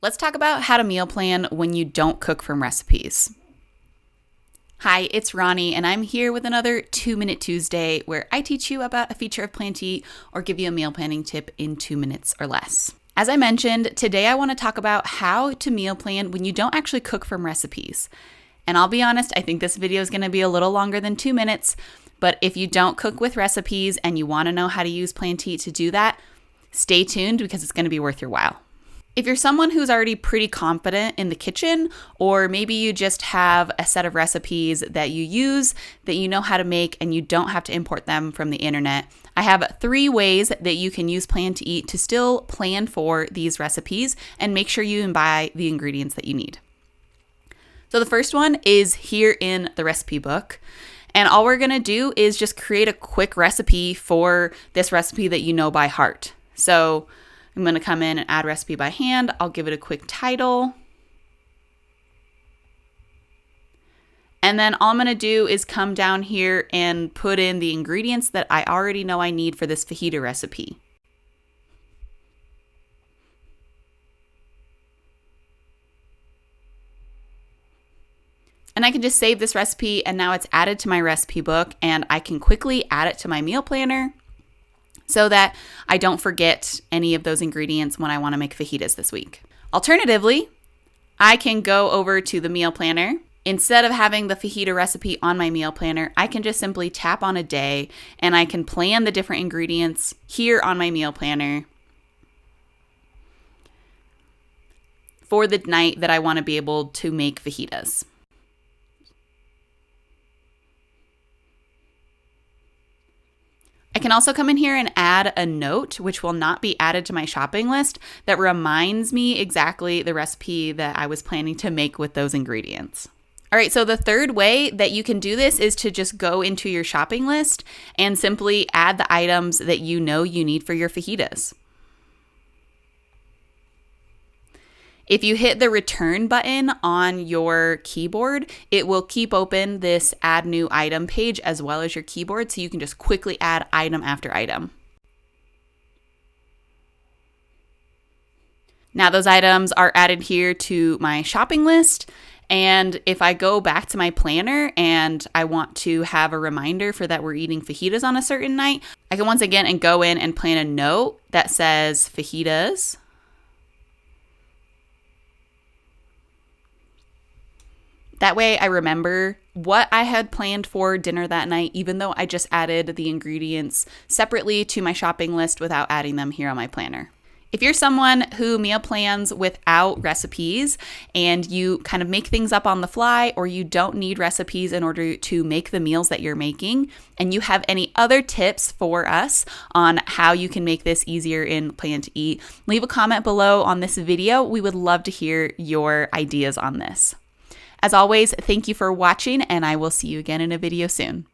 Let's talk about how to meal plan when you don't cook from recipes. Hi, it's Ronnie, and I'm here with another 2-Minute Tuesday where I teach you about a feature of Plan to Eat or give you a meal planning tip in 2 minutes or less. As I mentioned, today I want to talk about how to meal plan when you don't actually cook from recipes. And I'll be honest, I think this video is going to be a little longer than 2 minutes, but if you don't cook with recipes and you want to know how to use Plan to Eat to do that, stay tuned because it's going to be worth your while. If you're someone who's already pretty confident in the kitchen, or maybe you just have a set of recipes that you use that you know how to make and you don't have to import them from the internet, I have 3 ways that you can use Plan to Eat to still plan for these recipes and make sure you buy the ingredients that you need. So the first one is here in the recipe book. And all we're going to do is just create a quick recipe for this recipe that you know by heart. So I'm going to come in and add recipe by hand. I'll give it a quick title. And then all I'm going to do is come down here and put in the ingredients that I already know I need for this fajita recipe. And I can just save this recipe and now it's added to my recipe book and I can quickly add it to my meal planner so that I don't forget any of those ingredients when I want to make fajitas this week. Alternatively, I can go over to the meal planner. Instead of having the fajita recipe on my meal planner, I can just simply tap on a day and I can plan the different ingredients here on my meal planner for the night that I want to be able to make fajitas. I can also come in here and add a note, which will not be added to my shopping list, that reminds me exactly the recipe that I was planning to make with those ingredients. All right, so the third way that you can do this is to just go into your shopping list and simply add the items that you know you need for your fajitas. If you hit the return button on your keyboard, it will keep open this add new item page as well as your keyboard, so you can just quickly add item after item. Now those items are added here to my shopping list, and if I go back to my planner and I want to have a reminder for that we're eating fajitas on a certain night, I can once again and go in and plan a note that says fajitas. That way I remember what I had planned for dinner that night, even though I just added the ingredients separately to my shopping list without adding them here on my planner. If you're someone who meal plans without recipes and you kind of make things up on the fly, or you don't need recipes in order to make the meals that you're making, and you have any other tips for us on how you can make this easier in Plan to Eat, leave a comment below on this video. We would love to hear your ideas on this. As always, thank you for watching, and I will see you again in a video soon.